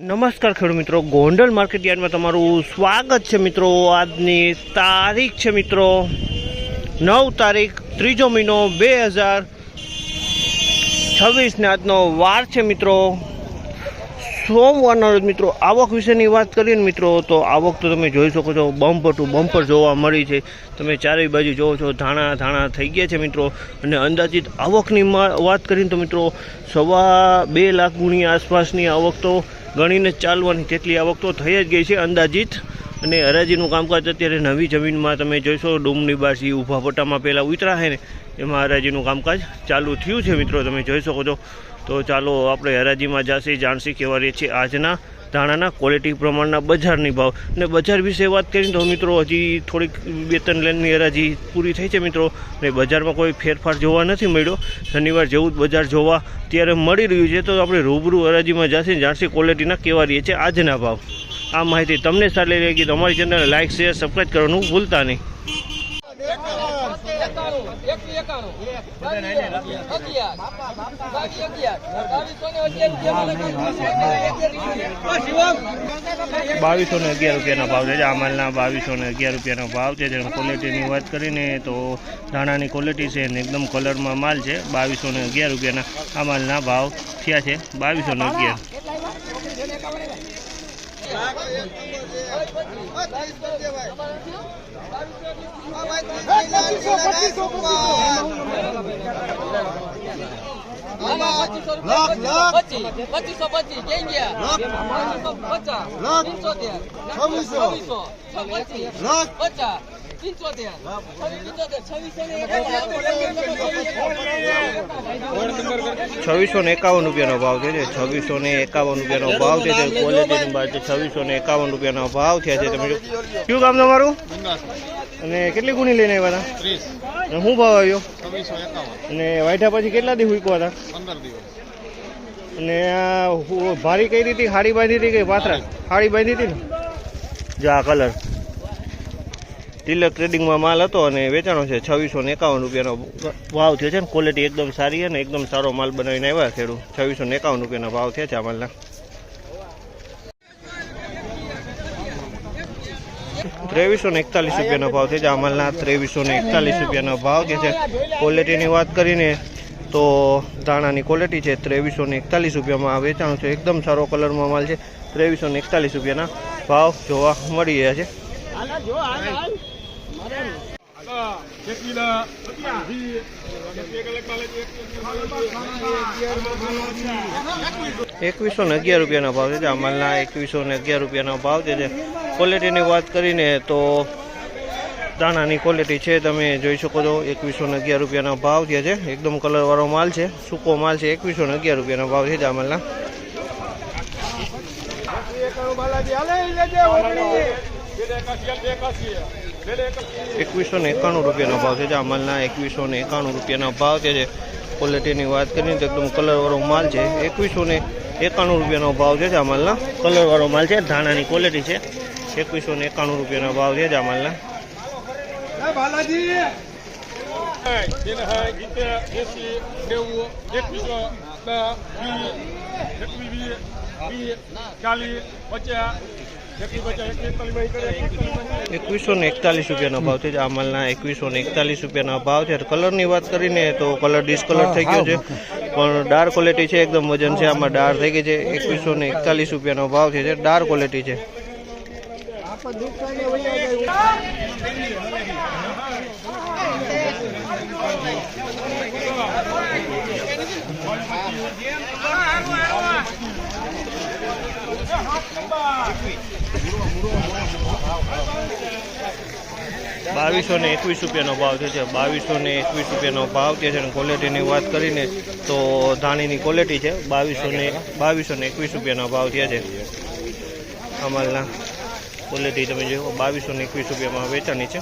નમસ્કાર ખેડૂત મિત્રો, ગોંડલ માર્કેટ યાર્ડમાં તમારું સ્વાગત છે મિત્રો। આજની તારીખ છે મિત્રો 9 તારીખ 3જો મહિનો 2026 ને આજનો વાર છે મિત્રો સોમવારનો રોજ। મિત્રો આવક વિશેની વાત કરીએ ને મિત્રો, તો આવક તો તમે જોઈ શકો છો, બમ્પર ટુ બમ્પર જોવા મળી છે। તમે ચારેય બાજુ જોવો છો, ધાણા થઈ ગયા છે મિત્રો। અને અંદાજિત આવકની વાત કરીને તો મિત્રો 2.25 લાખ ગુણી આસપાસની આવક તો ગણીને ચાલવાની, તેટલી આવક તો થઈ જ ગઈ છે અંદાજિત। અને હરાજીનું કામકાજ અત્યારે નવી જમીનમાં તમે જોઈશો, ડુમની બાસી ઊભા પટ્ટામાં પહેલાં ઉતરા છે ને, એમાં હરાજીનું કામકાજ ચાલુ થયું છે મિત્રો, તમે જોઈ શકો છો। તો ચાલો આપણે હરાજીમાં જાણશી કેવા રહે છે આજના ધાણાના ક્વોલિટી પ્રમાણના બજારની ભાવ। અને બજાર વિશે વાત કરીએ તો મિત્રો હજી થોડીક 2-3 લાઇનની હરાજી પૂરી થઈ છે મિત્રો, અને બજારમાં કોઈ ફેરફાર જોવા નથી મળ્યો। શનિવાર જેવું જ બજાર જોવા ત્યારે મળી રહ્યું છે। તો આપણે રૂબરૂ હરાજીમાં જાણશી ક્વોલિટીના કેવા રહે છે આજના ભાવ। આ માહિતી તમને સારી લાગી તો અમારી ચેનલને લાઇક શેર સબસ્ક્રાઈબ કરવાનું ભૂલતા નહીં। ₹2211 ભાવ છે। આ માલના ₹2211 ભાવ છે। ક્વોલિટીની વાત કરીને તો ધાણાની ક્વોલિટી છે ને એકદમ કલરમાં માલ છે। ₹2211 આ માલના ભાવ થયા છે। 2211 ₹2651 ભાવ છે। ₹2651 ભાવ છે। ક્વોલિટીની વાત છે, ₹2651 ભાવ થયા છે। તમે કયું કામ તમારું અને કેટલી ગુણી લઈને આવ્યા હતા? 30। શું ભાવ આવ્યો? 2651। અને વાઢ્યા પછી કેટલા દિવસ ઉકવા હતા? 15 દિવસ। અને આ ભારી કઈ રીતે હાડી બાંધી હતી કે પાથરા? હાડી બાંધી હતી ને। જો આ કલર તિલક ટ્રેડિંગમાં માલ હતો અને વેચાણો છે। ₹2651 ભાવ થયો છે। ક્વોલિટી એકદમ સારી અને એકદમ સારો માલ બનાવીને આવ્યા ખેડૂત। ₹2651 ભાવ થયા છે આ માલના। ₹2341 ભાવ છે। આ માલના ₹2341 ભાવ છે। ક્વોલિટીની વાત કરીને તો ધાણાની ક્વોલિટી છે, ₹2341 વેચાણું છે। એકદમ સારો કલરમાં માલ છે। ₹2341 ભાવ જોવા મળી રહ્યા છે। 2111 ભાવ છે। આ માલના ₹2111 ભાવ છે। ક્વોલિટીની વાત કરીને તો દાણાની ક્વોલિટી છે, તમે જોઈ શકો છો। ₹2111 ભાવ થયા છે। એકદમ કલરવાળો માલ છે, સૂકો માલ છે। ₹2111 ભાવ છે આ માલના। ₹2191 ભાવ છે આ માલના। ₹2191 ભાવ છે। ક્વોલિટીની વાત કરીએ તો એકદમ કલરવાળો માલ છે। ₹2191 ભાવ છે આ માલના। કલરવાળો માલ છે, ધાણાની ક્વોલિટી છે। ₹2191 ભાવ છે આ માલના। ₹2141 ભાવ છે આ માલના। ₹2141 ભાવ છે। કલરની વાત કરીને તો કલર ડિસ્કલર થઈ ગયો છે, પણ ડાર્ક ક્વોલિટી છે, એકદમ વજન છે આમાં, ડાર્ક થઈ ગઈ છે। ₹2141 ભાવ છે, ડાર્ક ક્વોલિટી છે। ₹2221 ભાવ છે। ₹2221 ભાવ છે। ક્વોલિટીની વાત કરીને તો ધાણીની ક્વોલિટી છે। ₹2221 ભાવ થયા છે આ માલના। ક્વોલિટી તમે જોયો, ₹2221 વેચાણી છે।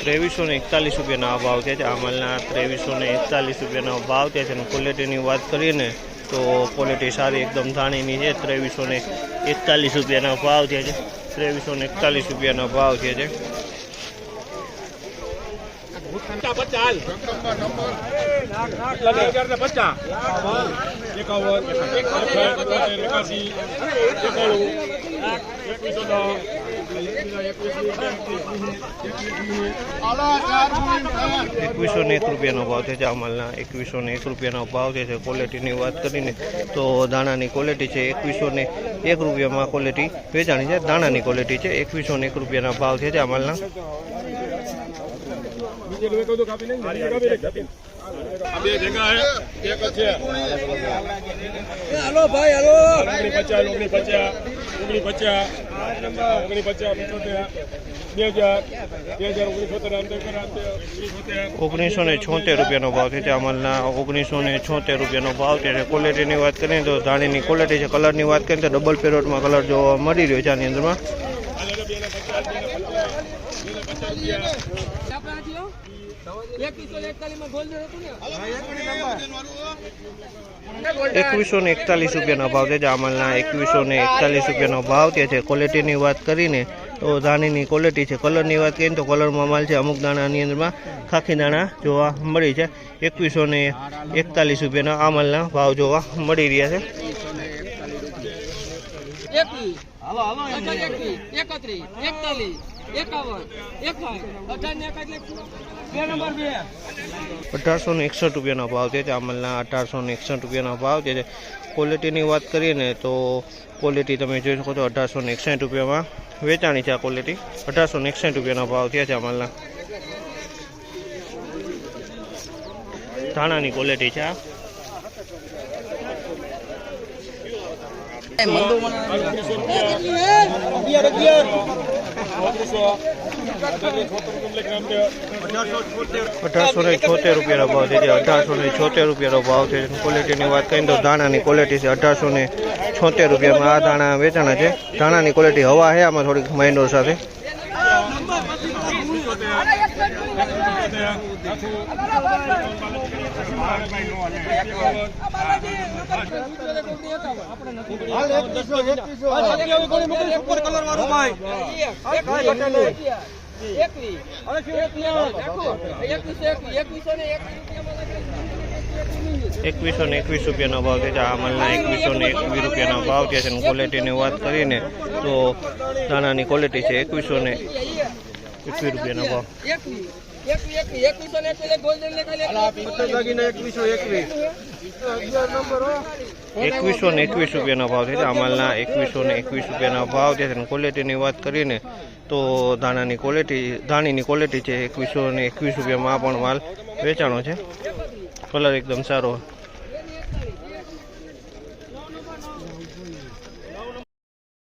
₹2341 ભાવ છે આ માલના। ₹2341 ભાવ છે। ક્વોલિટીની વાત કરીએ ને તો ક્વોલિટી સારી, એકદમ ધાણીની છે। ₹2341 ભાવ છે। ₹2341 ભાવ છે। ₹2101 ભાવ છે આ માલના ₹2101 ભાવ છે ક્વોલિટીની વાત કરીને તો દાણાની ક્વોલિટી છે ₹2101 ક્વોલિટી વેચાણી છે દાણાની ક્વોલિટી છે ₹2101 ભાવ છે આ માલના हेलो भाई हेलो 1976 ભાવ છે આ માલના ₹1976 ભાવ છે ક્વોલિટીની વાત કરીએ તો ધાણીની ક્વોલિટી છે કલરની વાત કરીએ તો ડબલ પેરોટમાં કલર જોવા મળી રહ્યો છે આની અંદરમાં 2141 ભાવ છે આ માલના ₹2141 ભાવ છે ક્વોલિટીની વાત કરીને તો ધાણીની ક્વોલિટી છે કલરની વાત કરીએ તો કલરમાં માલ છે અમુક દાણાની અંદરમાં ખાખી દાણા જોવા મળી છે ₹2141 આ માલના ભાવ જોવા મળી રહ્યા છે 1861 ભાવ છે આ માલના ₹1861 ભાવ છે ક્વોલિટીની વાત કરીએ ને તો ક્વોલિટી તમે જોઈ શકો છો ₹1861 વેચાણી છે આ ક્વોલિટી ₹1861 ભાવ છે આ માલના ધાણાની ક્વોલિટી છે આ ₹1876 ભાવ છે ₹1876 ભાવ છે ક્વોલિટીની વાત કરીએ તો ધાણાની ક્વોલિટી છે ₹1876 આ ધાણા વેચાણા છે ધાણાની ક્વોલિટી હવા છે આમાં થોડીક માઇનોર સાથે ₹2121 ભાવ છે આ માલના ₹2121 ભાવ છે ક્વોલિટીની વાત કરીને તો દાણાની ક્વોલિટી છે ₹2121 ભાવ ₹2121 ભાવ છે આ માલના ₹2121 ભાવ છે ક્વોલિટીની વાત કરીને તો ધાણીની ક્વોલિટી છે ₹2121 પણ માલ વેચાણો છે કલર એકદમ સારો